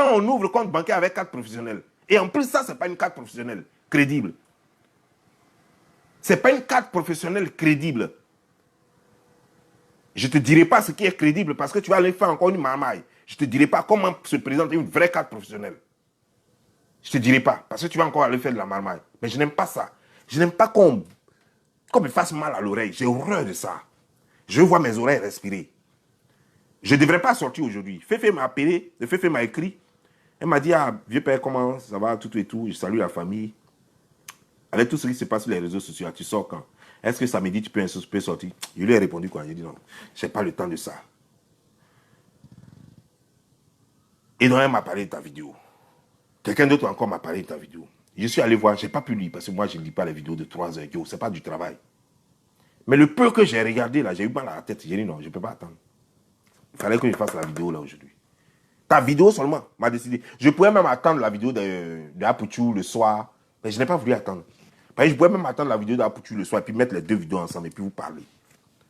on ouvre le compte bancaire avec carte professionnelle. Et en plus, ça, ce n'est pas une carte professionnelle crédible. Ce n'est pas une carte professionnelle crédible. Je ne te dirai pas ce qui est crédible parce que tu vas aller faire encore une marmaille. Je ne te dirai pas comment se présenter une vraie carte professionnelle. Je ne te dirai pas parce que tu vas encore aller faire de la marmaille. Mais je n'aime pas ça. Je n'aime pas qu'on me fasse mal à l'oreille. J'ai horreur de ça. Je vois mes oreilles respirer. Je ne devrais pas sortir aujourd'hui. Féfé m'a appelé, Féfé m'a écrit. Elle m'a dit, ah, vieux père, comment ça va, tout et tout. Je salue la famille. Avec tout ce qui se passe sur les réseaux sociaux, tu sors quand? Est-ce que samedi, tu peux sortir? Je lui ai répondu quoi? J'ai dit non, je n'ai pas le temps de ça. Et donc, elle m'a parlé de ta vidéo. Quelqu'un d'autre encore m'a parlé de ta vidéo. Je suis allé voir, je n'ai pas pu lire parce que moi, je ne lis pas les vidéos de 3 heures. Ce n'est pas du travail. Mais le peu que j'ai regardé là, j'ai eu mal à la tête. J'ai dit non, je ne peux pas attendre. Il fallait que je fasse la vidéo là aujourd'hui. Ta vidéo seulement m'a décidé. Je pouvais même attendre la vidéo de Apuchu le soir, mais je n'ai pas voulu attendre. Je pouvais même attendre la vidéo d'Apuchu le soir et puis mettre les deux vidéos ensemble et puis vous parler.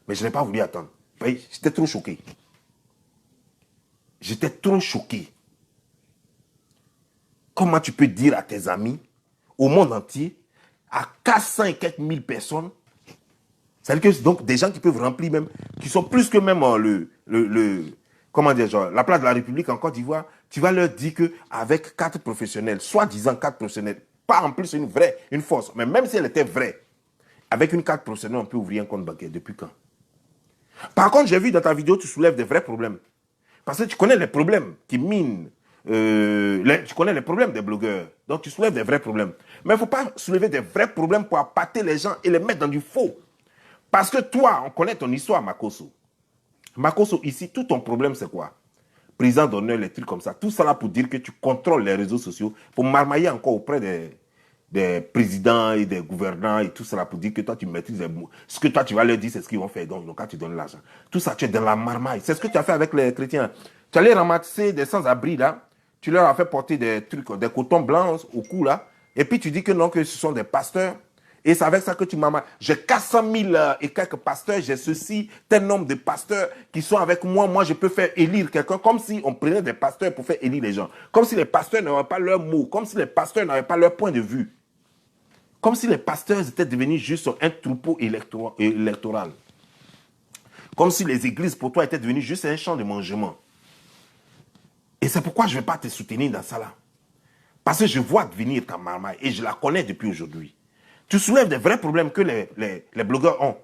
Mais je n'ai pas voulu attendre. J'étais trop choqué. J'étais trop choqué. Comment tu peux dire à tes amis, au monde entier, à 400 et quelques mille personnes, c'est-à-dire que donc des gens qui peuvent remplir même, qui sont plus que même comment dire, genre, la place de la République en Côte d'Ivoire, tu vas leur dire qu'avec carte professionnelle, soi-disant carte professionnelle, pas en plus une force, mais même si elle était vraie, avec une carte professionnelle, on peut ouvrir un compte bancaire. Depuis quand? Par contre, j'ai vu dans ta vidéo, tu soulèves des vrais problèmes. Parce que tu connais les problèmes qui minent, tu connais les problèmes des blogueurs. Donc, tu soulèves des vrais problèmes. Mais il ne faut pas soulever des vrais problèmes pour appâter les gens et les mettre dans du faux. Parce que toi, on connaît ton histoire, Makosso. Makosso, ici, tout ton problème, c'est quoi? Président d'honneur, les trucs comme ça. Tout ça là pour dire que tu contrôles les réseaux sociaux, pour marmailler encore auprès des présidents et des gouvernants et tout ça là pour dire que toi, tu maîtrises les mots. Ce que toi, tu vas leur dire, c'est ce qu'ils vont faire. Donc, quand tu donnes l'argent. Tout ça, tu es dans la marmaille. C'est ce que tu as fait avec les chrétiens. Tu allais ramasser des sans-abri là. Tu leur as fait porter des trucs, des cotons blancs au cou là. Et puis, tu dis que non, que ce sont des pasteurs. Et c'est avec ça que tu m'as... J'ai 400 000 et quelques pasteurs, j'ai ceci, tel nombre de pasteurs qui sont avec moi. Moi, je peux faire élire quelqu'un comme si on prenait des pasteurs pour faire élire les gens. Comme si les pasteurs n'avaient pas leur mot, comme si les pasteurs n'avaient pas leur point de vue. Comme si les pasteurs étaient devenus juste un troupeau électoral. Comme si les églises pour toi étaient devenues juste un champ de mangement. Et c'est pourquoi je ne vais pas te soutenir dans ça là. Parce que je vois devenir ta marmaille et je la connais depuis aujourd'hui. Tu soulèves des vrais problèmes que les blogueurs ont.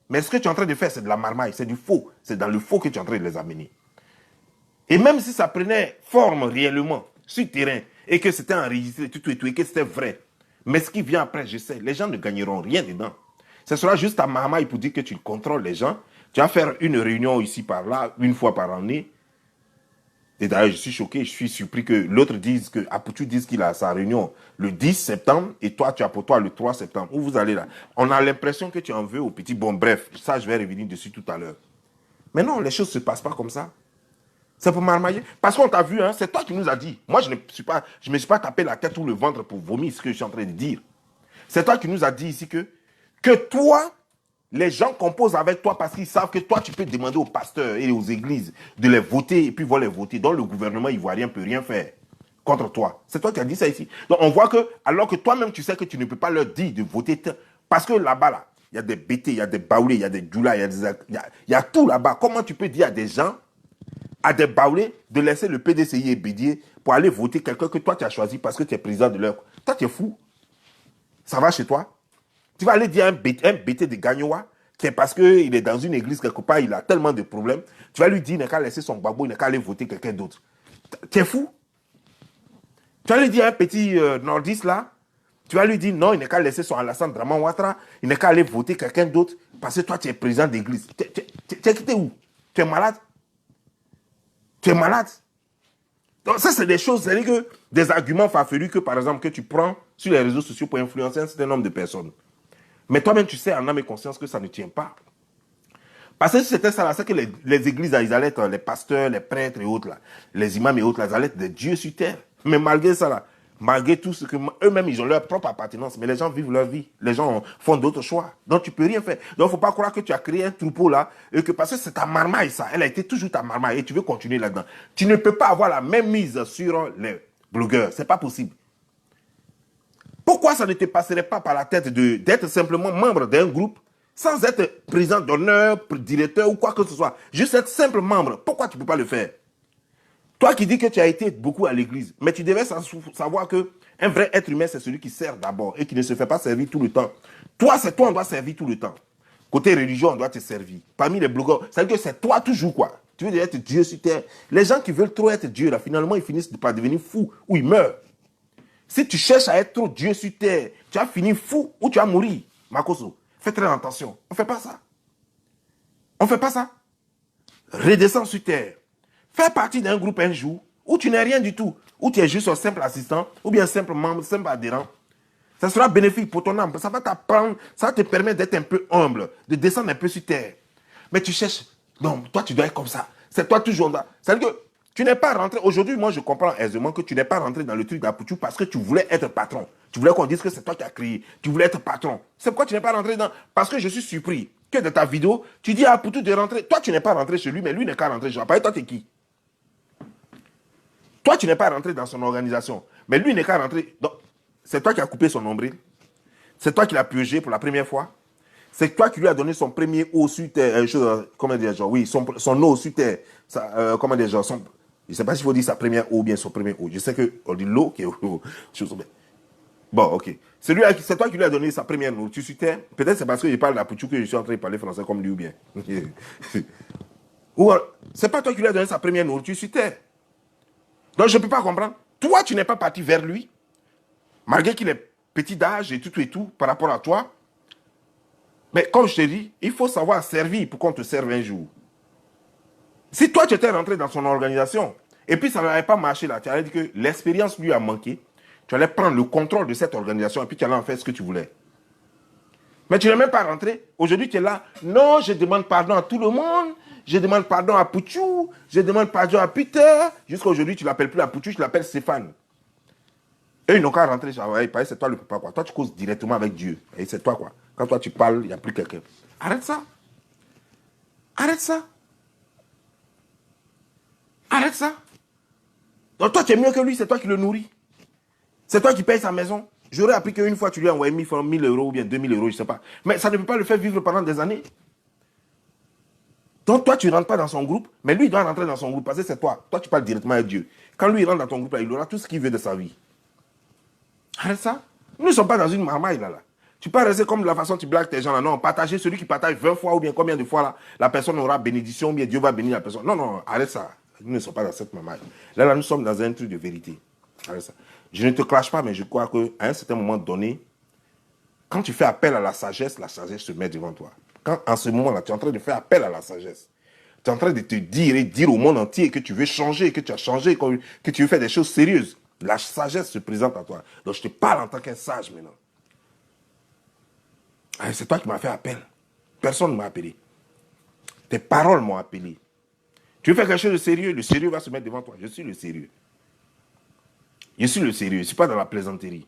Mais ce que tu es en train de faire, c'est de la marmaille, c'est du faux. C'est dans le faux que tu es en train de les amener. Et même si ça prenait forme réellement, sur le terrain, et que c'était enregistré, tout, et que c'était vrai, mais ce qui vient après, je sais, les gens ne gagneront rien dedans. Ce sera juste ta marmaille pour dire que tu contrôles les gens. Tu vas faire une réunion ici par là, une fois par année. Et d'ailleurs, je suis choqué, je suis surpris que l'autre dise que Apuchu dise qu'il a sa réunion le 10 septembre et toi, tu as pour toi le 3 septembre. Où vous allez là? On a l'impression que tu en veux au petit. Bon, bref, ça, je vais revenir dessus tout à l'heure. Mais non, les choses ne se passent pas comme ça. C'est pour marmailler. Parce qu'on t'a vu, hein, c'est toi qui nous as dit. Moi, je ne me suis pas tapé la tête ou le ventre pour vomir ce que je suis en train de dire. C'est toi qui nous as dit ici que toi, les gens composent avec toi parce qu'ils savent que toi, tu peux demander aux pasteurs et aux églises de les voter et puis vont les voter. Donc, le gouvernement ivoirien ne peut rien faire contre toi. C'est toi qui as dit ça ici. Donc, on voit que, alors que toi-même, tu sais que tu ne peux pas leur dire de voter. Parce que là-bas, là, il y a des BT, il y a des Baoulés, il y a des Djoula, il y a tout là-bas. Comment tu peux dire à des gens, à des Baoulés, de laisser le PDCI et Bédier pour aller voter quelqu'un que toi, tu as choisi parce que tu es président de leur... Toi, tu es fou. Ça va chez toi? Tu vas aller dire à un BT de Gagnoa, qui est parce qu'il est dans une église quelque part, il a tellement de problèmes. Tu vas lui dire, il n'a qu'à laisser son babou, il n'a qu'à aller voter quelqu'un d'autre. Tu es fou? Tu vas lui dire à un petit nordiste là, tu vas lui dire, non, il n'a qu'à laisser son Alassane Draman Ouattara, il n'a qu'à aller voter quelqu'un d'autre, parce que toi, tu es président d'église. Tu es quitté où? Tu es malade? Tu es malade? Donc ça, c'est des choses, c'est-à-dire que des arguments farfelus que, par exemple, que tu prends sur les réseaux sociaux pour influencer un certain nombre de personnes. Mais toi-même, tu sais en âme et conscience que ça ne tient pas. Parce que si c'était ça, c'est que les églises, là, ils allaient être les pasteurs, les prêtres et autres, là, les imams et autres, là, ils allaient être des dieux sur terre. Mais malgré ça, là, Malgré tout ce que eux-mêmes, ils ont leur propre appartenance, mais les gens vivent leur vie. Les gens font d'autres choix. Donc, tu peux rien faire. Donc, il ne faut pas croire que tu as créé un troupeau là, et que parce que c'est ta marmaille, ça. Elle a été toujours ta marmaille, et tu veux continuer là-dedans. Tu ne peux pas avoir la même mise sur les blogueurs. C'est pas possible. Pourquoi ça ne te passerait pas par la tête d'être simplement membre d'un groupe sans être président d'honneur, directeur ou quoi que ce soit? Juste être simple membre. Pourquoi tu ne peux pas le faire? Toi qui dis que tu as été beaucoup à l'église, mais tu devais savoir qu'un vrai être humain, c'est celui qui sert d'abord et qui ne se fait pas servir tout le temps. Toi, c'est toi, on doit servir tout le temps. Côté religion, on doit te servir. Parmi les blogueurs, ça veut dire que c'est toi toujours, quoi. Tu veux dire être Dieu sur terre. Les gens qui veulent trop être Dieu, là, finalement, ils finissent par devenir fous ou ils meurent. Si tu cherches à être trop Dieu sur terre, tu vas finir fou ou tu vas mourir. Makoso, fais très attention. On ne fait pas ça. On ne fait pas ça. Redescends sur terre. Fais partie d'un groupe un jour où tu n'es rien du tout, où tu es juste un simple assistant, ou bien simple membre, simple adhérent. Ça sera bénéfique pour ton âme. Ça va t'apprendre, ça va te permettre d'être un peu humble, de descendre un peu sur terre. Mais tu cherches, non, toi tu dois être comme ça. C'est toi toujours là. C'est-à-dire que tu n'es pas rentré. Aujourd'hui, moi je comprends aisément que tu n'es pas rentré dans le truc d'Apoutou parce que tu voulais être patron. Tu voulais qu'on dise que c'est toi qui as créé. Tu voulais être patron. C'est pourquoi tu n'es pas rentré dans. Parce que je suis surpris que dans ta vidéo, tu dis à Apoutou de rentrer. Toi, tu n'es pas rentré chez lui, mais lui n'est qu'à rentrer. Je ne sais pas, toi, t'es qui? Toi, tu n'es pas rentré dans son organisation. Mais lui n'est qu'à rentrer. Donc, c'est toi qui as coupé son nombril. C'est toi qui l'as purgé pour la première fois. C'est toi qui lui as donné son premier eau sur terre. Comment dire, genre, oui, son eau sur terre. Comment dire, genre, je ne sais pas s'il faut dire sa première eau ou bien son premier eau. Je sais qu'on dit l'eau qui est eau. Bon, ok. C'est toi qui lui as donné sa première nourriture sur terre. Peut-être c'est parce que je parle d'Apoutou que je suis en train de parler français comme lui ou bien. Ou c'est pas toi qui lui as donné sa première nourriture sur terre. Donc, je ne peux pas comprendre. Toi, tu n'es pas parti vers lui, malgré qu'il est petit d'âge et tout, par rapport à toi. Mais comme je te dis, il faut savoir servir pour qu'on te serve un jour. Si toi, tu étais rentré dans son organisation, et puis ça n'avait pas marché là, tu allais dire que l'expérience lui a manqué, tu allais prendre le contrôle de cette organisation, et puis tu allais en faire ce que tu voulais. Mais tu n'es même pas rentré. Aujourd'hui, tu es là. Non, je demande pardon à tout le monde. Je demande pardon à Pouchou. Je demande pardon à Peter. Jusqu'à aujourd'hui, tu ne l'appelles plus à Pouchou, tu l'appelles Stéphane. Eux, ils n'ont qu'à rentrer. C'est toi le papa, quoi. Toi, tu causes directement avec Dieu. Et c'est toi, quoi. Quand toi, tu parles, il n'y a plus quelqu'un. Arrête ça. Arrête ça. Arrête ça. Donc, toi, tu es mieux que lui. C'est toi qui le nourris. C'est toi qui payes sa maison. J'aurais appris qu'une fois, tu lui as envoyé 1000 euros ou bien 2000 euros, je ne sais pas. Mais ça ne peut pas le faire vivre pendant des années. Donc, toi, tu ne rentres pas dans son groupe, mais lui, il doit rentrer dans son groupe parce que c'est toi. Toi, tu parles directement avec Dieu. Quand lui, il rentre dans ton groupe, là, il aura tout ce qu'il veut de sa vie. Arrête ça. Nous ne sommes pas dans une marmaille, là. Tu peux rester comme de la façon dont tu blagues tes gens, là. Non, partager celui qui partage 20 fois ou bien combien de fois, là, la personne aura bénédiction ou bien Dieu va bénir la personne. Non, non, arrête ça. Nous ne sommes pas dans cette marmaille. Là, nous sommes dans un truc de vérité. Arrête ça. Je ne te clash pas, mais je crois qu'à un certain moment donné, quand tu fais appel à la sagesse se met devant toi. Quand en ce moment-là, tu es en train de faire appel à la sagesse, tu es en train de te dire et dire au monde entier que tu veux changer, que tu as changé, que tu veux faire des choses sérieuses, la sagesse se présente à toi. Donc je te parle en tant qu'un sage maintenant. C'est toi qui m'as fait appel. Personne ne m'a appelé. Tes paroles m'ont appelé. Tu veux faire quelque chose de sérieux, le sérieux va se mettre devant toi. Je suis le sérieux. Je suis le sérieux, je ne suis pas dans la plaisanterie.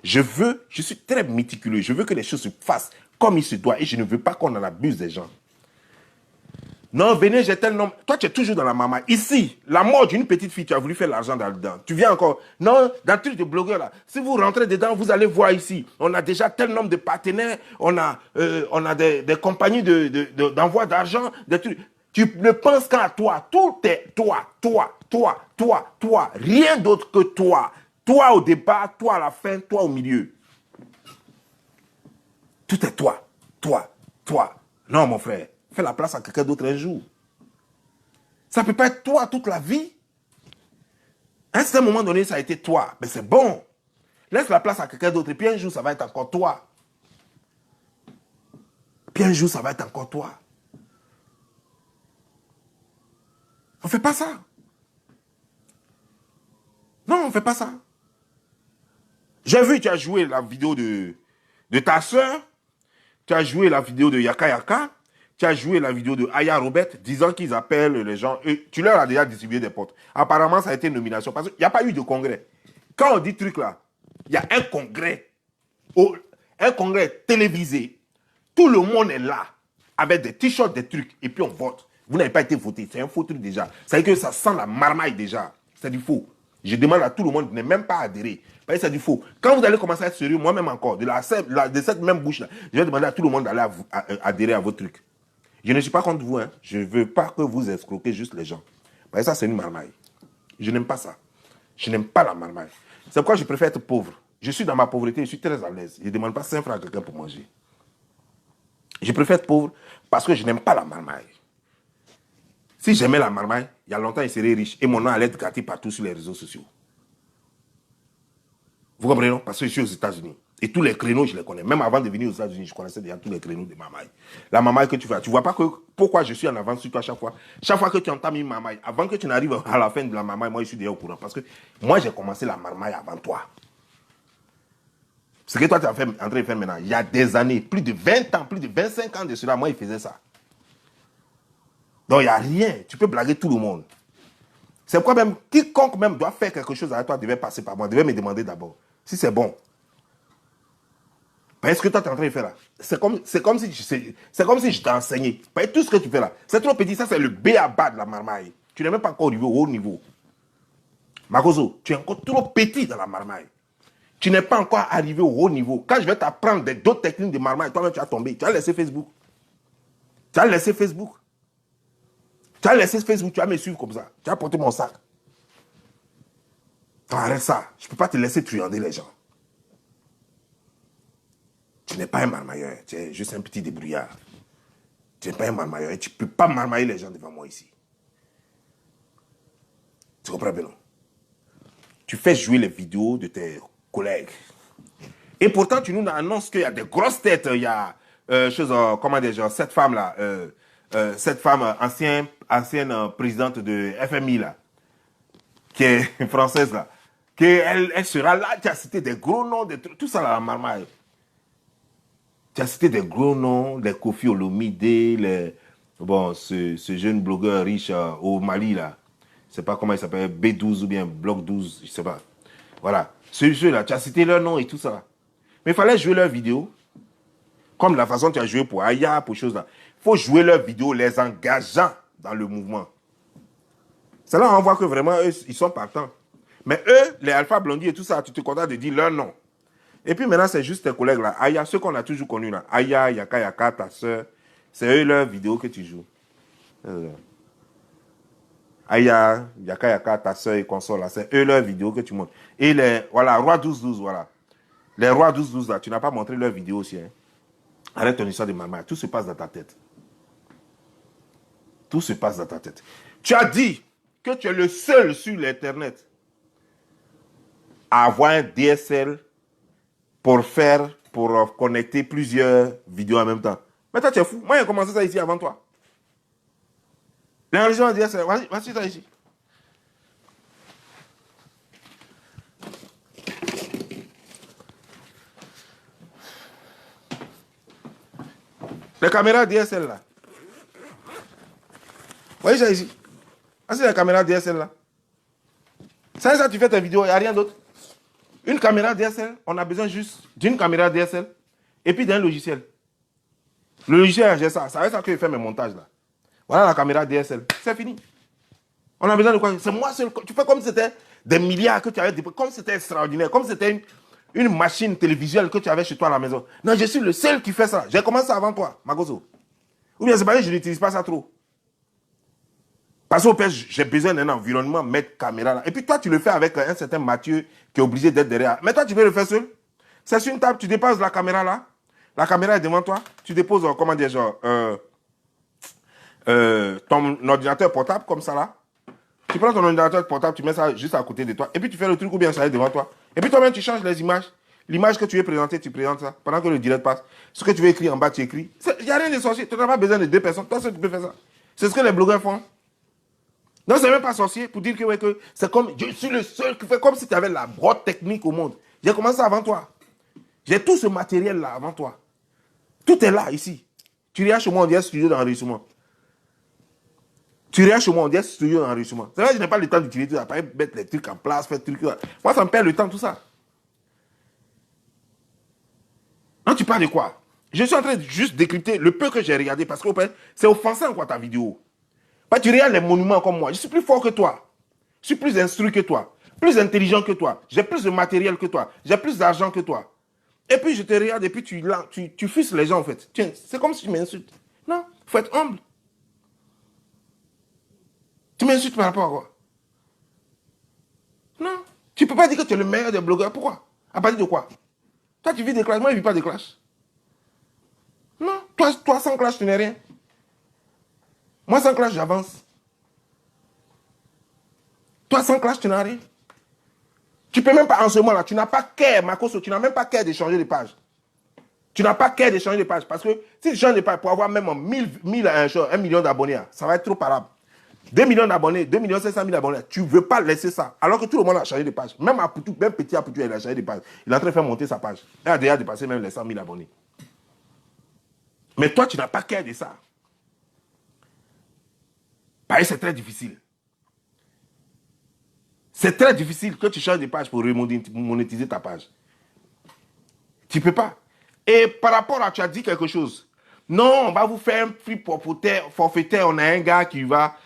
Je suis très méticuleux, je veux que les choses se fassent comme il se doit et je ne veux pas qu'on en abuse des gens. Non, venez, j'ai tel nom. Toi, tu es toujours dans la maman. Ici, la mort d'une petite fille, tu as voulu faire l'argent dedans. Tu viens encore. Non, dans le truc de blogueur, là, si vous rentrez dedans, vous allez voir ici. On a déjà tel nombre de partenaires, on a des compagnies d'envoi d'argent, des trucs. Tu ne penses qu'à toi. Tout est toi. Rien d'autre que toi. Toi au départ, toi à la fin, toi au milieu. Tout est toi. Non, mon frère, fais la place à quelqu'un d'autre un jour. Ça ne peut pas être toi toute la vie. À un certain moment donné, ça a été toi. Mais c'est bon. Laisse la place à quelqu'un d'autre. Et puis un jour, ça va être encore toi. Puis un jour, ça va être encore toi. On ne fait pas ça. Non, on ne fait pas ça. J'ai vu, tu as joué la vidéo de ta soeur. Tu as joué la vidéo de Yaka Yaka. Tu as joué la vidéo de Aya Robert disant qu'ils appellent les gens. Et tu leur as déjà distribué des potes. Apparemment, ça a été une nomination parce qu'il n'y a pas eu de congrès. Quand on dit truc là, il y a un congrès télévisé. Tout le monde est là, avec des t-shirts, des trucs, et puis on vote. Vous n'avez pas été voté, c'est un faux truc déjà. Ça veut dire que ça sent la marmaille déjà. C'est du faux. Je demande à tout le monde de ne même pas adhérer. Parce que c'est du faux. Quand vous allez commencer à être sérieux, moi-même encore, de cette même bouche-là, je vais demander à tout le monde d'aller adhérer à vos trucs. Je ne suis pas contre vous, hein. Je ne veux pas que vous escroquez juste les gens. Parce que ça, c'est une marmaille. Je n'aime pas ça. Je n'aime pas la marmaille. C'est pourquoi je préfère être pauvre. Je suis dans ma pauvreté, je suis très à l'aise. Je ne demande pas 5 francs à quelqu'un pour manger. Je préfère être pauvre parce que je n'aime pas la marmaille. Si j'aimais la marmaille, il y a longtemps, il serait riche et mon nom allait être gâté partout sur les réseaux sociaux. Vous comprenez, non? Parce que je suis aux États-Unis. Et tous les créneaux, je les connais. Même avant de venir aux États-Unis, je connaissais déjà tous les créneaux de marmaille. La marmaille que tu fais, tu ne vois pas que, pourquoi je suis en avance sur toi chaque fois. Chaque fois que tu entames une marmaille, avant que tu n'arrives à la fin de la marmaille, moi, je suis déjà au courant. Parce que moi, j'ai commencé la marmaille avant toi. Ce que toi, tu es en train de faire maintenant, il y a des années, plus de 20 ans, plus de 25 ans de cela, moi, il faisait ça. Donc, il n'y a rien. Tu peux blaguer tout le monde. C'est pourquoi même, quiconque même doit faire quelque chose avec toi devait passer par moi, devait me demander d'abord si c'est bon. Parce que toi, tu es en train de faire là. C'est comme si je t'ai enseigné. Parce que tout ce que tu fais là, c'est trop petit. Ça, c'est le B.A.-ba de la marmaille. Tu n'es même pas encore arrivé au haut niveau. Magozo, tu es encore trop petit dans la marmaille. Tu n'es pas encore arrivé au haut niveau. Quand je vais t'apprendre d'autres techniques de marmaille, toi-même, tu vas tomber. Tu as laissé Facebook. Tu as laissé Facebook. Tu as laissé Facebook, tu vas me suivre comme ça. Tu as porté mon sac. Arrête ça. Je ne peux pas te laisser truander les gens. Tu n'es pas un marmailleur. Tu es juste un petit débrouillard. Tu n'es pas un marmailleur. Et tu ne peux pas marmailler les gens devant moi ici. Tu comprends bien, non? Tu fais jouer les vidéos de tes collègues. Et pourtant, tu nous annonces qu'il y a des grosses têtes. Il y a, comment dire, cette femme-là, cette femme ancienne présidente de FMI, là, qui est française, là, qu'elle sera là. Tu as cité des gros noms, tout ça, là, la marmaille. Tu as cité des gros noms, les Kofi Olomide, ce jeune blogueur riche au Mali, là. Je ne sais pas comment il s'appelle, B12 ou bien Bloc 12, je ne sais pas. Voilà. Ceux-là, tu as cité leur nom et tout ça. Mais il fallait jouer leurs vidéos, comme la façon dont tu as joué pour Aya, pour choses là. Il faut jouer leurs vidéos, les engageant dans le mouvement. C'est là on voit que vraiment, eux, ils sont partants. Mais eux, les Alpha Blondie et tout ça, tu te contentes de dire leur nom. Et puis maintenant, c'est juste tes collègues là. Aya, ceux qu'on a toujours connus là. Aya, Yaka, ta soeur. C'est eux leurs vidéos que tu joues. Aya, Yaka, ta soeur et consort là. C'est eux leurs vidéos que tu montres. Et les, voilà, Roi 12-12, voilà. Les Rois 12-12 là, tu n'as pas montré leurs vidéos aussi. Hein. Arrête ton histoire de maman. Tout se passe dans ta tête. Tout se passe dans ta tête. Tu as dit que tu es le seul sur l'Internet à avoir un DSL pour connecter plusieurs vidéos en même temps. Mais toi, tu es fou. Moi, j'ai commencé ça ici avant toi. L'enregistrement DSL, vas-y ça ici. Les caméras DSL là. Voyez ça ici. Ah, c'est la caméra DSL là. Ça, tu fais tes vidéos, il n'y a rien d'autre. Une caméra DSL, on a besoin juste d'une caméra DSL et puis d'un logiciel. Le logiciel, j'ai ça. C'est avec ça que je fais mes montages là. Voilà la caméra DSL. C'est fini. On a besoin de quoi? C'est moi seul. Tu fais comme si c'était des milliards que tu avais, comme si c'était extraordinaire, comme si c'était une machine télévisuelle que tu avais chez toi à la maison. Non, je suis le seul qui fait ça. J'ai commencé avant toi, Magozo. Ou bien c'est pas que je n'utilise pas ça trop. Parce qu'au pire, j'ai besoin d'un environnement, mettre caméra là. Et puis toi, tu le fais avec un certain Mathieu qui est obligé d'être derrière. Mais toi, tu peux le faire seul. C'est sur une table, tu déposes la caméra là. La caméra est devant toi. Tu déposes, comment dire, genre, ton ordinateur portable comme ça là. Tu prends ton ordinateur portable, tu mets ça juste à côté de toi. Et puis tu fais le truc ou bien ça est devant toi. Et puis toi-même, tu changes les images. L'image que tu veux présenter, tu présentes ça. Pendant que le direct passe. Ce que tu veux écrire en bas, tu écris. Il n'y a rien de sorcier. Tu n'as pas besoin de deux personnes. Toi seul, tu peux faire ça. C'est ce que les blogueurs font. Non, c'est même pas sorcier pour dire que, ouais, que c'est comme, je suis le seul qui fait comme si tu avais la brotte technique au monde. J'ai commencé avant toi. J'ai tout ce matériel-là avant toi. Tout est là, ici. Tu regardes chez moi, on dit un studio d'enregistrement. Tu regardes chez moi, on dit studio d'enregistrement. C'est vrai que je n'ai pas le temps d'utiliser tout ça, pas mettre les trucs en place, faire des trucs. Moi, ça me perd le temps, tout ça. Non, tu parles de quoi? Je suis en train de juste décrypter le peu que j'ai regardé parce que c'est offensant, quoi, ta vidéo. Bah, tu regardes les monuments comme moi. Je suis plus fort que toi. Je suis plus instruit que toi. Plus intelligent que toi. J'ai plus de matériel que toi. J'ai plus d'argent que toi. Et puis je te regarde et puis tu fusses les gens en fait. C'est comme si tu m'insultes. Non, il faut être humble. Tu m'insultes par rapport à quoi? Non. Tu ne peux pas dire que tu es le meilleur des blogueurs. Pourquoi? À partir de quoi? Toi, tu vis des clashs. Moi, je ne vis pas des clashs. Non. Toi, sans clash, tu n'es rien. Moi, sans clash, j'avance. Toi, sans clash, tu n'as rien. Tu ne peux même pas, en ce moment-là, tu n'as pas care, Makoso, tu n'as même pas care d'échanger de page. Tu n'as pas care d'échanger de page. Parce que si tu changes de page pour avoir même 1 million d'abonnés, ça va être trop parable. 2 millions d'abonnés, 2 500 000 abonnés, tu ne veux pas laisser ça. Alors que tout le monde a changé de page. Même Apoutou, même petit Apoutou, il a changé de page. Il est en train de faire monter sa page. Il a déjà dépassé même les 100 000 abonnés. Mais toi, tu n'as pas care de ça. Parce que c'est très difficile. C'est très difficile que tu changes de page pour monétiser ta page. Tu ne peux pas. Et par rapport à, tu as dit quelque chose. Non, on va vous faire un prix forfaitaire. On a un gars qui va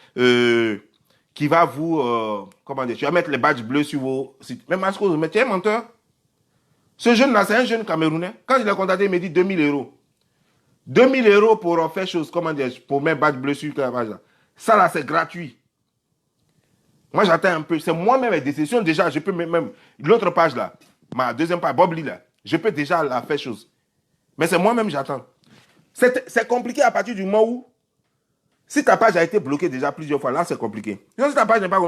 vous, comment dire, tu vas mettre les badges bleus sur vos sites. Mais Masco, mais tu es un menteur. Ce jeune-là, c'est un jeune Camerounais. Quand je l'ai contacté, il m'a dit 2000 euros. 2000 euros pour faire chose, comment dire, pour mettre badge bleu sur la page là. Ça là, c'est gratuit. Moi, j'attends un peu. C'est moi-même les décisions. Déjà, je peux même, l'autre page là, ma deuxième page, Bob Lee là, je peux déjà la faire chose. Mais c'est moi-même, j'attends. C'est compliqué à partir du moment où, si ta page a été bloquée déjà plusieurs fois, là, c'est compliqué. Si ta page n'est pas...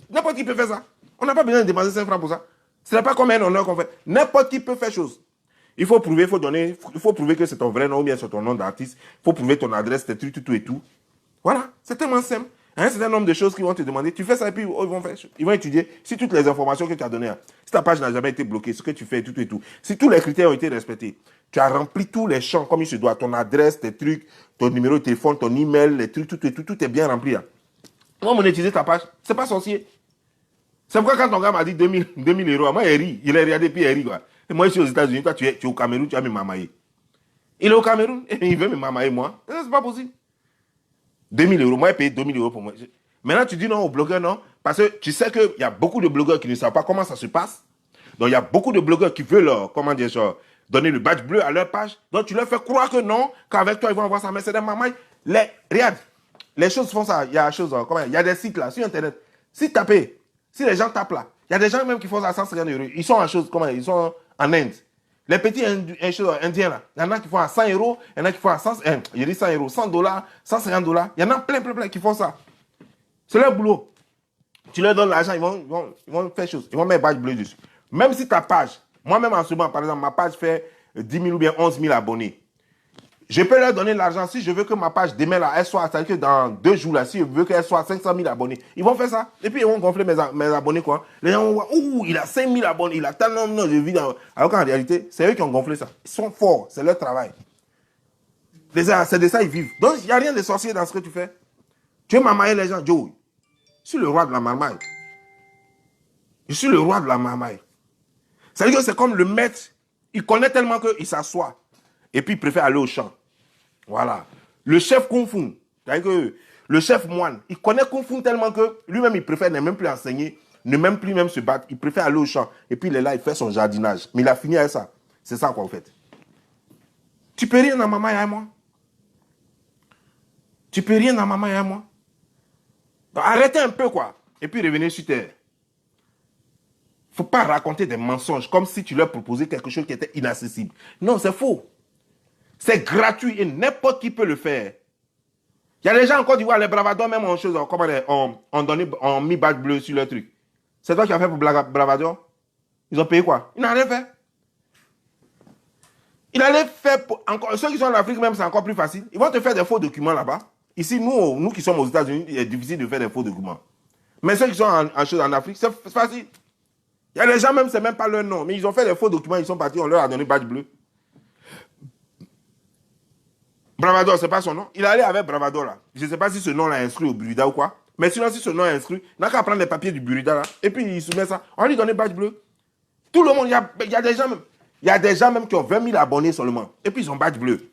N'importe qui peut faire ça. On n'a pas besoin de dépenser 5 francs pour ça. Ce n'est pas comme un honneur qu'on fait. N'importe qui peut faire chose. Il faut prouver, il faut prouver que c'est ton vrai nom ou bien c'est ton nom d'artiste. Il faut prouver ton adresse, tes trucs, tout et tout. Voilà, c'est tellement simple. Un certain nombre de choses qu'ils vont te demander. Tu fais ça et puis ils vont étudier si toutes les informations que tu as données, si ta page n'a jamais été bloquée, ce que tu fais, tout et tout. Si tous les critères ont été respectés, tu as rempli tous les champs comme il se doit. Ton adresse, tes trucs, ton numéro de téléphone, ton email, les trucs, tout et tout, tout est bien rempli. Là. Ils vont monétiser ta page. C'est pas sorcier. C'est pourquoi quand ton gars m'a dit 2000 euros, moi il rit. Il a regardé puis il rit. Quoi. Et moi je suis aux États-Unis, toi tu es au Cameroun, tu vas me mamailler. Il est au Cameroun et il veut me mamailler moi. C'est pas possible. 2000 euros, moi, j'ai payé 2000 euros pour moi. Maintenant, tu dis non aux blogueurs, non, parce que tu sais qu'il y a beaucoup de blogueurs qui ne savent pas comment ça se passe. Donc, il y a beaucoup de blogueurs qui veulent, comment dire ça, donner le badge bleu à leur page. Donc, tu leur fais croire que non, qu'avec toi, ils vont avoir ça. Mais c'est des mamailles. Regarde, les choses font ça. Il y a il y a des sites là, sur Internet. Si tu tapes, si les gens tapent là, il y a des gens même qui font ça à 150 euros. Ils sont en chose, ils sont en Inde. Les petits indiens là, il y en a qui font à 100 euros, il y en a qui font à 100, je dis 100 euros, 100 $, 150 $. Il y en a plein qui font ça. C'est leur boulot. Tu leur donnes l'argent, ils vont faire chose. Ils vont mettre badge bleu dessus. Même si ta page, moi-même en ce moment, par exemple, ma page fait 10 000 ou bien 11 000 abonnés. Je peux leur donner l'argent si je veux que ma page demain là, elle soit, c'est-à-dire que dans 2 jours là, si je veux qu'elle soit 500 000 abonnés, ils vont faire ça. Et puis ils vont gonfler mes abonnés quoi. Les gens vont voir, ouh, il a 5 000 abonnés, il a tant de vues. Alors qu'en réalité, c'est eux qui ont gonflé ça. Ils sont forts, c'est leur travail. C'est de ça ils vivent. Donc il n'y a rien de sorcier dans ce que tu fais. Tu veux mamailler les gens, Joe. Je suis le roi de la marmaille. Je suis le roi de la marmaille. C'est-à-dire que c'est comme le maître, il connaît tellement qu'il s'assoit. Et puis il préfère aller au champ. Voilà. Le chef Kung Fu, c'est-à-dire que le chef moine, il connaît Kung Fu tellement que lui-même, il préfère ne même plus enseigner, ne même plus même se battre. Il préfère aller au champ. Et puis il est là, il fait son jardinage. Mais il a fini avec ça. C'est ça qu'on fait. Tu peux rien dans maman et à moi. Tu peux rien dans maman et à moi. Donc, arrêtez un peu, quoi. Et puis revenez sur terre. Il ne faut pas raconter des mensonges comme si tu leur proposais quelque chose qui était inaccessible. Non, c'est faux. C'est gratuit et n'importe qui peut le faire. Il y a des gens en Côte d'Ivoire, les Bravadors, même en chose, ont mis badge bleu sur leur truc. C'est toi qui as fait pour Bravador? Ils ont payé quoi? Ils n'ont rien fait. Ils allaient faire pour, encore, ceux qui sont en Afrique même, c'est encore plus facile. Ils vont te faire des faux documents là-bas. Ici, nous qui sommes aux États-Unis, il est difficile de faire des faux documents. Mais ceux qui sont en Afrique, c'est facile. Il y a des gens même, c'est même pas leur nom. Mais ils ont fait des faux documents, ils sont partis, on leur a donné badge bleu. Bravador, c'est pas son nom. Il est allé avec Bravador là. Je ne sais pas si ce nom l'a inscrit au Burida ou quoi. Mais sinon, si ce nom est inscrit, il n'a qu'à prendre les papiers du Burida là. Et puis il soumet ça. On lui donne badge bleu. Tout le monde, il y a des gens même. Il y a des gens même qui ont 20 000 abonnés seulement. Et puis ils ont badge bleu.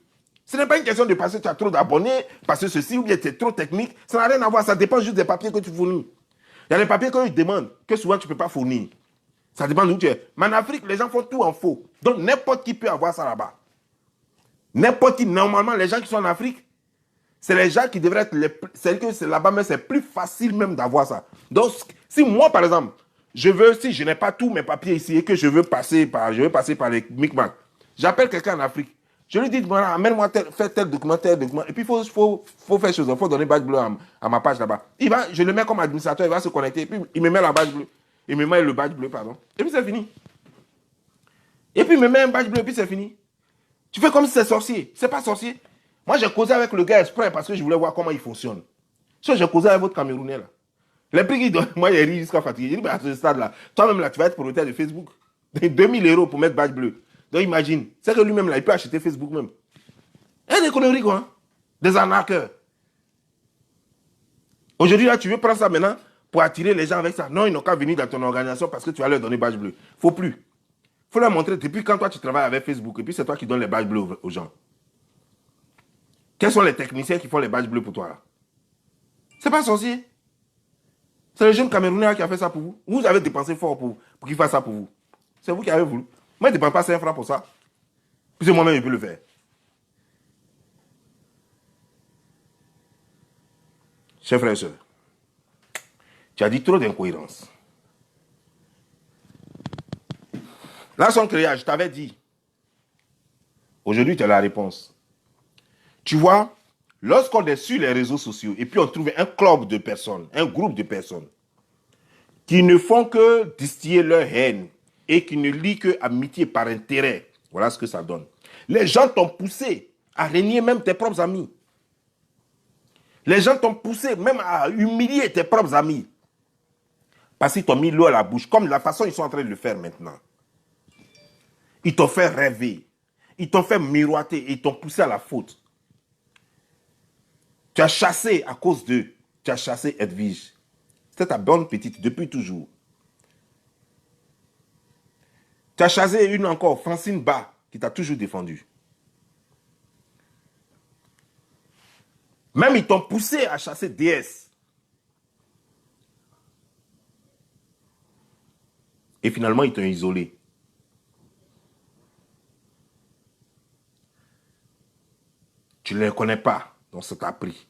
Ce n'est pas une question de passer, tu as trop d'abonnés, parce que ceci ou bien tu es trop technique. Ça n'a rien à voir. Ça dépend juste des papiers que tu fournis. Il y a des papiers qu'ils demandent, que souvent tu ne peux pas fournir. Ça dépend d'où tu es. Mais en Afrique, les gens font tout en faux. Donc n'importe qui peut avoir ça là-bas. N'importe qui. Normalement, les gens qui sont en Afrique, c'est les gens qui devraient être les plus. C'est que c'est là-bas, mais c'est plus facile même d'avoir ça. Donc, si moi, par exemple, si je n'ai pas tous mes papiers ici et que je veux passer par les Micmac, j'appelle quelqu'un en Afrique. Je lui dis, voilà, amène-moi fais tel document. Et puis, il faut faire chose. Il faut donner badge bleu à ma page là-bas. Je le mets comme administrateur, il va se connecter. Et puis, il me met la badge bleue. Il me met le badge bleu, pardon. Et puis, c'est fini. Et puis, il me met un badge bleu, et puis c'est fini. Tu fais comme si c'est sorcier. C'est pas sorcier. Moi, j'ai causé avec le gars exprès parce que je voulais voir comment il fonctionne. J'ai causé avec votre Camerounais là. Les prix qu'il donne, moi, il rit jusqu'à fatiguer. Il dit, à ce stade-là, toi-même là, tu vas être propriétaire de Facebook. 2000 euros pour mettre badge bleu. Donc imagine, c'est que lui-même là, il peut acheter Facebook même. Et des conneries quoi. Hein? Des arnaqueurs. Aujourd'hui là, tu veux prendre ça maintenant pour attirer les gens avec ça. Non, ils n'ont qu'à venir dans ton organisation parce que tu vas leur donner badge bleu. Faut plus. Faut leur montrer depuis quand toi tu travailles avec Facebook et puis c'est toi qui donnes les badges bleus aux gens. Quels sont les techniciens qui font les badges bleus pour toi là? C'est pas sorcier. C'est le jeune Camerounais qui a fait ça pour vous. Vous avez dépensé fort pour qu'il fasse ça pour vous. C'est vous qui avez voulu. Moi, je ne dépense pas 5 francs pour ça. Puisque moi-même, je peux le faire. Chers frères et sœurs, tu as dit trop d'incohérences. Là, son créage, je t'avais dit. Aujourd'hui, tu as la réponse. Tu vois, lorsqu'on est sur les réseaux sociaux et puis on trouve un club de personnes, un groupe de personnes qui ne font que distiller leur haine et qui ne lient que amitié par intérêt, voilà ce que ça donne. Les gens t'ont poussé à régner même tes propres amis. Les gens t'ont poussé même à humilier tes propres amis. Parce qu'ils t'ont mis l'eau à la bouche, comme la façon ils sont en train de le faire maintenant. Ils t'ont fait rêver. Ils t'ont fait miroiter et ils t'ont poussé à la faute. Tu as chassé à cause d'eux. Tu as chassé Edwige. C'était ta bonne petite depuis toujours. Tu as chassé une encore, Francine Ba, qui t'a toujours défendu. Même ils t'ont poussé à chasser DS. Et finalement, ils t'ont isolé. Tu ne les connais pas, donc ça t'a pris.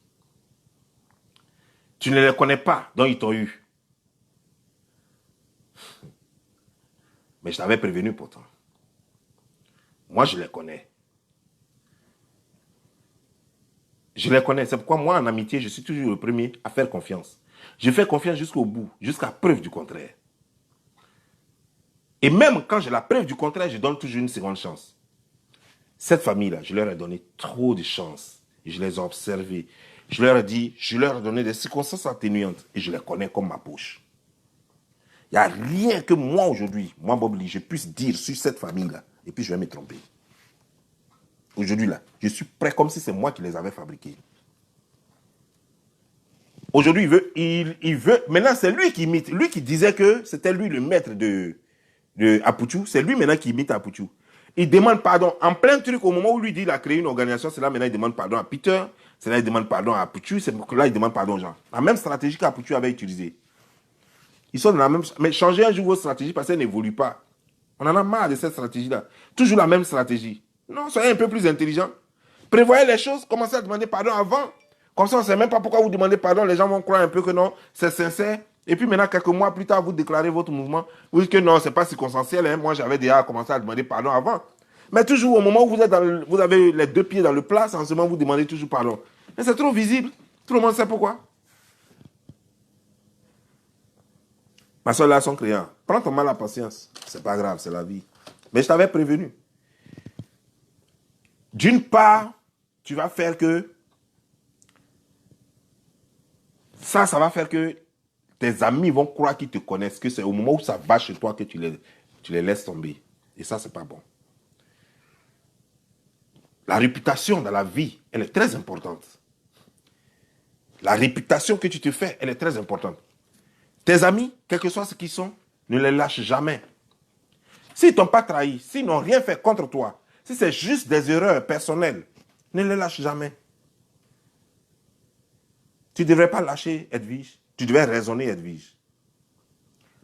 Tu ne les connais pas, donc ils t'ont eu. Mais je t'avais prévenu pourtant. Moi, je les connais. Je les connais. C'est pourquoi moi, en amitié, je suis toujours le premier à faire confiance. Je fais confiance jusqu'au bout, jusqu'à preuve du contraire. Et même quand j'ai la preuve du contraire, je donne toujours une seconde chance. Cette famille-là, je leur ai donné trop de chance. Et je les ai observés. Je leur ai dit, je leur ai donné des circonstances atténuantes. Et je les connais comme ma poche. Il n'y a rien que moi aujourd'hui, moi Bob Lee, je puisse dire sur cette famille-là. Et puis je vais me tromper. Aujourd'hui là, je suis prêt comme si c'est moi qui les avais fabriqués. Aujourd'hui, il veut. Maintenant, c'est lui qui imite. Lui qui disait que c'était lui le maître de Apuchou. C'est lui maintenant qui imite Apuchou. Il demande pardon. En plein truc, au moment où lui dit qu'il a créé une organisation, c'est là maintenant il demande pardon à Peter. C'est là il demande pardon à Apuchou. C'est là il demande pardon aux gens. La même stratégie qu'Apuchou avait utilisée. Ils sont dans la même. Mais changer un jour votre stratégie parce qu'elle n'évolue pas. On en a marre de cette stratégie-là. Toujours la même stratégie. Non, soyez un peu plus intelligent. Prévoyez les choses, commencez à demander pardon avant. Comme ça, on ne sait même pas pourquoi vous demandez pardon. Les gens vont croire un peu que non, c'est sincère. Et puis maintenant, quelques mois plus tard, vous déclarez votre mouvement. Vous dites que non, ce n'est pas circonstanciel. Hein. Moi, j'avais déjà commencé à demander pardon avant. Mais toujours au moment où vous avez les deux pieds dans le plat, en ce moment, vous demandez toujours pardon. Mais c'est trop visible. Tout le monde sait pourquoi. Ma soeur là, son client. Prends ton mal à patience. C'est pas grave, c'est la vie. Mais je t'avais prévenu. D'une part, tu vas faire que ça va faire que tes amis vont croire qu'ils te connaissent, que c'est au moment où ça va chez toi que tu les laisses tomber. Et ça, c'est pas bon. La réputation dans la vie, elle est très importante. La réputation que tu te fais, elle est très importante. Tes amis, quel que soit ce qu'ils sont, ne les lâche jamais. S'ils ne t'ont pas trahi, s'ils n'ont rien fait contre toi, si c'est juste des erreurs personnelles, ne les lâche jamais. Tu ne devrais pas lâcher Edwige. Tu devrais raisonner Edwige.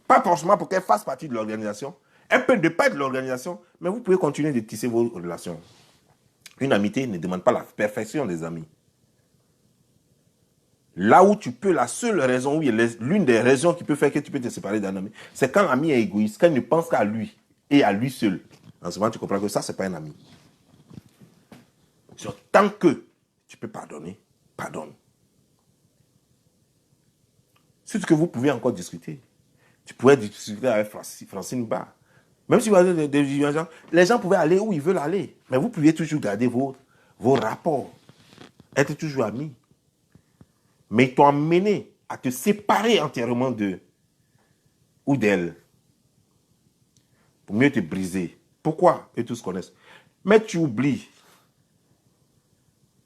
Pas forcément pour qu'elle fasse partie de l'organisation. Elle peut ne pas être de l'organisation, mais vous pouvez continuer de tisser vos relations. Une amitié ne demande pas la perfection des amis. Là où tu peux, la seule raison, oui, l'une des raisons qui peut faire que tu peux te séparer d'un ami, c'est quand l'ami est égoïste, quand il ne pense qu'à lui et à lui seul. En ce moment, tu comprends que ça, ce n'est pas un ami. Tant que tu peux pardonner, pardonne. C'est ce que vous pouvez encore discuter. Tu pourrais discuter avec Francine Barr. Même si vous avez des gens, les gens pouvaient aller où ils veulent aller. Mais vous pouviez toujours garder vos rapports. Être toujours amis. Mais ils t'ont amené à te séparer entièrement d'eux ou d'elle. Pour mieux te briser. Pourquoi? Eux tous connaissent. Mais tu oublies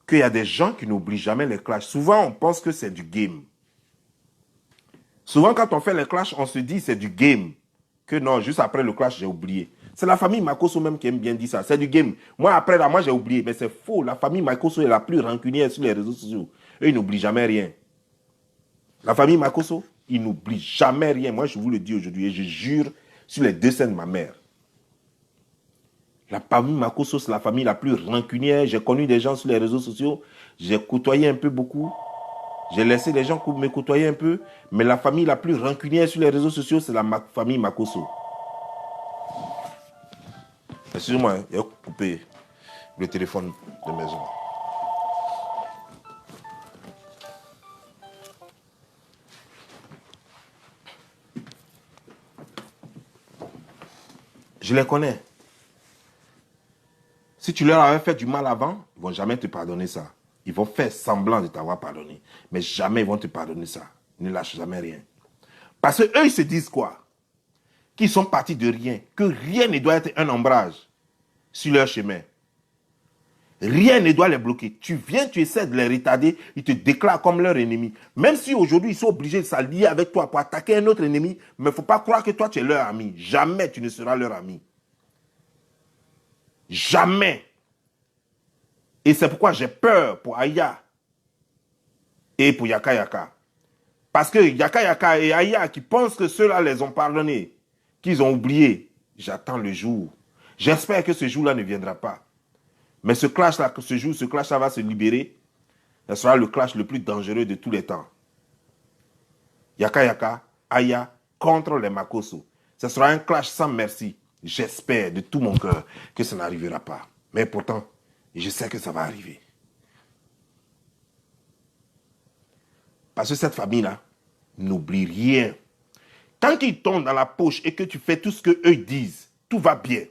qu'il y a des gens qui n'oublient jamais les clashs. Souvent, on pense que c'est du game. Souvent, quand on fait les clashs, on se dit c'est du game. Que non, juste après le clash, j'ai oublié. C'est la famille Makosso même qui aime bien dire ça. C'est du game. Moi, après, là, moi, j'ai oublié. Mais c'est faux. La famille Makosso est la plus rancunière sur les réseaux sociaux. Eux, ils n'oublient jamais rien. La famille Makosso, ils n'oublient jamais rien. Moi, je vous le dis aujourd'hui et je jure sur les deux seins de ma mère. La famille Makosso, c'est la famille la plus rancunière. J'ai connu des gens sur les réseaux sociaux. J'ai côtoyé un peu beaucoup. J'ai laissé les gens me côtoyer un peu. Mais la famille la plus rancunière sur les réseaux sociaux, c'est la famille Makosso. Excusez-moi, il a coupé le téléphone de maison. Je les connais. Si tu leur avais fait du mal avant, ils ne vont jamais te pardonner ça. Ils vont faire semblant de t'avoir pardonné. Mais jamais ils vont te pardonner ça. Ne lâche jamais rien. Parce qu'eux, ils se disent quoi? Qu'ils sont partis de rien. Que rien ne doit être un ombrage sur leur chemin. Rien ne doit les bloquer. Tu viens, tu essaies de les retarder, ils te déclarent comme leur ennemi. Même si aujourd'hui, ils sont obligés de s'allier avec toi pour attaquer un autre ennemi, mais il ne faut pas croire que toi, tu es leur ami. Jamais tu ne seras leur ami. Jamais. Et c'est pourquoi j'ai peur pour Aya et pour Yaka Yaka. Parce que Yaka Yaka et Aya qui pensent que ceux-là les ont pardonnés, qu'ils ont oublié, j'attends le jour. J'espère que ce jour-là ne viendra pas. Mais ce clash-là, ce clash-là va se libérer. Ce sera le clash le plus dangereux de tous les temps. Yaka Yaka, Aya contre les Makosso. Ce sera un clash sans merci. J'espère de tout mon cœur que ça n'arrivera pas. Mais pourtant, je sais que ça va arriver. Parce que cette famille-là n'oublie rien. Tant qu'ils tombent dans la poche et que tu fais tout ce qu'eux disent, tout va bien.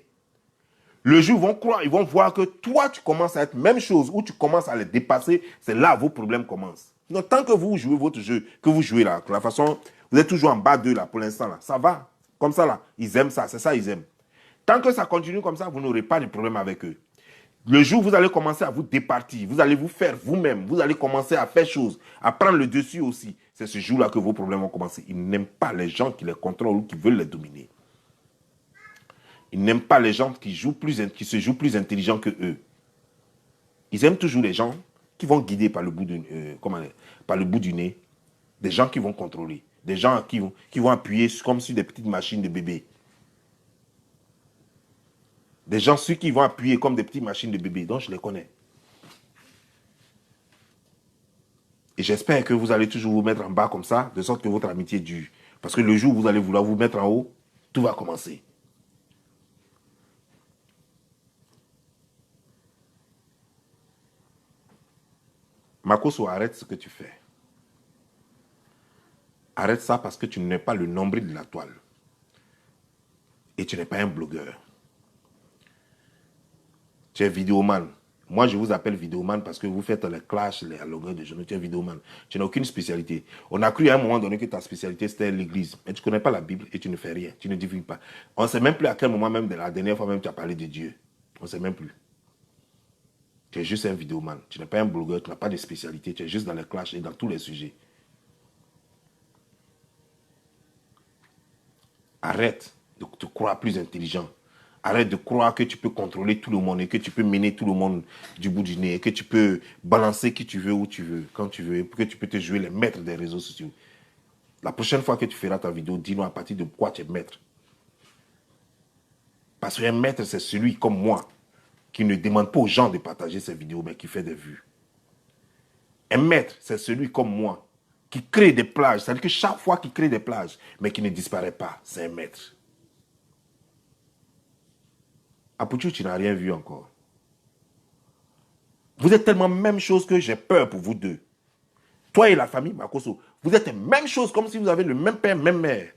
Le jour où ils vont croire, ils vont voir que toi, tu commences à être même chose, ou tu commences à les dépasser, c'est là vos problèmes commencent. Donc, tant que vous jouez votre jeu, que vous jouez là, de la façon, vous êtes toujours en bas d'eux là, pour l'instant là, ça va. Comme ça là, ils aiment ça, c'est ça ils aiment. Tant que ça continue comme ça, vous n'aurez pas de problème avec eux. Le jour où vous allez commencer à vous départir, vous allez vous faire vous-même, vous allez commencer à faire choses, à prendre le dessus aussi. C'est ce jour-là que vos problèmes vont commencer. Ils n'aiment pas les gens qui les contrôlent ou qui veulent les dominer. Ils n'aiment pas les gens qui se jouent plus intelligents que eux. Ils aiment toujours les gens qui vont guider par le bout du nez, des gens qui vont contrôler, des gens qui vont appuyer comme sur des petites machines de bébé. Des gens ceux qui vont appuyer comme des petites machines de bébé, donc je les connais. Et j'espère que vous allez toujours vous mettre en bas comme ça, de sorte que votre amitié dure. Parce que le jour où vous allez vouloir vous mettre en haut, tout va commencer. Makosso, arrête ce que tu fais. Arrête ça parce que tu n'es pas le nombril de la toile. Et tu n'es pas un blogueur. Tu es vidéoman. Moi, je vous appelle vidéoman parce que vous faites les clashs, les longueurs de journée. Tu es vidéoman. Tu n'as aucune spécialité. On a cru à un moment donné que ta spécialité, c'était l'église. Mais tu ne connais pas la Bible et tu ne fais rien. Tu ne divulgues pas. On ne sait même plus à quel moment, même de la dernière fois, même tu as parlé de Dieu. On ne sait même plus. Tu es juste un vidéoman. Tu n'es pas un blogueur, tu n'as pas de spécialité. Tu es juste dans les clashs et dans tous les sujets. Arrête de te croire plus intelligent. Arrête de croire que tu peux contrôler tout le monde et que tu peux mener tout le monde du bout du nez et que tu peux balancer qui tu veux, où tu veux, quand tu veux, et que tu peux te jouer les maîtres des réseaux sociaux. La prochaine fois que tu feras ta vidéo, dis-nous à partir de quoi tu es maître. Parce qu'un maître, c'est celui comme moi qui ne demande pas aux gens de partager ses vidéos, mais qui fait des vues. Un maître, c'est celui comme moi qui crée des plages. C'est-à-dire que chaque fois qu'il crée des plages, mais qui ne disparaît pas, c'est un maître. Apoutou, tu n'as rien vu encore. Vous êtes tellement même chose que j'ai peur pour vous deux. Toi et la famille Makosso, vous êtes même chose comme si vous avez le même père, même mère.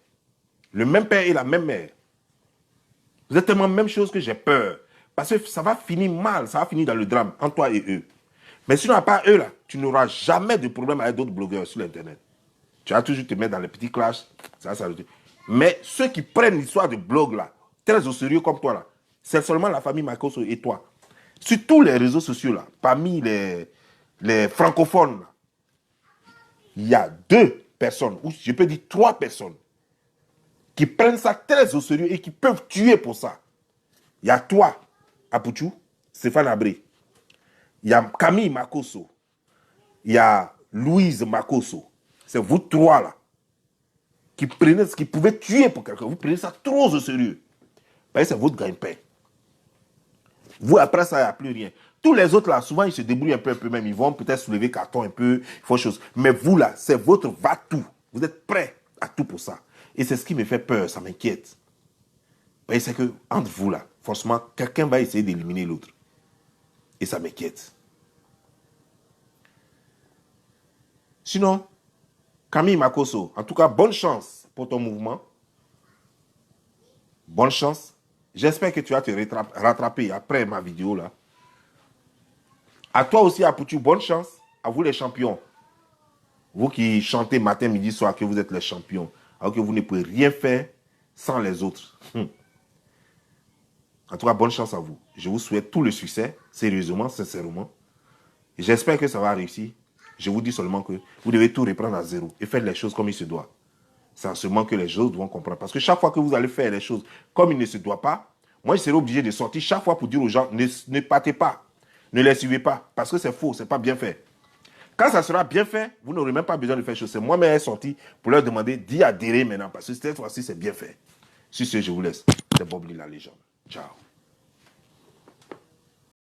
Le même père et la même mère. Vous êtes tellement même chose que j'ai peur. Parce que ça va finir mal, ça va finir dans le drame, entre toi et eux. Mais sinon, à part eux, là, tu n'auras jamais de problème avec d'autres blogueurs sur l'Internet. Tu vas toujours te mettre dans les petits clashs. Ça. Mais ceux qui prennent l'histoire de blog, là, très au sérieux comme toi, là, c'est seulement la famille Makosso et toi. Sur tous les réseaux sociaux, là, parmi les francophones, là, il y a 2 personnes, ou je peux dire 3 personnes, qui prennent ça très au sérieux et qui peuvent tuer pour ça. Il y a toi, Apoutou, Stéphane Abré. Il y a Camille Makosso. Il y a Louise Makosso. C'est vous 3 là qui prenez ce qui pouvait tuer pour quelqu'un. Vous prenez ça trop au sérieux. C'est votre gagne-pain. Vous, après ça, il n'y a plus rien. Tous les autres là, souvent, ils se débrouillent un peu même. Ils vont peut-être soulever carton un peu, ils font chose. Mais vous là, c'est votre va-tout. Vous êtes prêts à tout pour ça. Et c'est ce qui me fait peur, ça m'inquiète. C'est que, entre vous là, forcément, quelqu'un va essayer d'éliminer l'autre. Et ça m'inquiète. Sinon, Camille Makosso, en tout cas, bonne chance pour ton mouvement. Bonne chance. J'espère que tu vas te rattraper après ma vidéo là. À toi aussi, Apoutou, bonne chance. À vous les champions. Vous qui chantez matin, midi, soir, que vous êtes les champions. Alors que vous ne pouvez rien faire sans les autres. En tout cas, bonne chance à vous. Je vous souhaite tout le succès, sérieusement, sincèrement. J'espère que ça va réussir. Je vous dis seulement que vous devez tout reprendre à zéro et faire les choses comme il se doit. C'est en ce moment que les autres vont comprendre. Parce que chaque fois que vous allez faire les choses comme il ne se doit pas, moi, je serai obligé de sortir chaque fois pour dire aux gens, ne partez pas, ne les suivez pas. Parce que c'est faux, c'est pas bien fait. Quand ça sera bien fait, vous n'aurez même pas besoin de faire chose. C'est moi-même sorti pour leur demander d'y adhérer maintenant. Parce que cette fois-ci, c'est bien fait. Sur ce, je vous laisse. C'est Bob Lee, la légende. Ciao.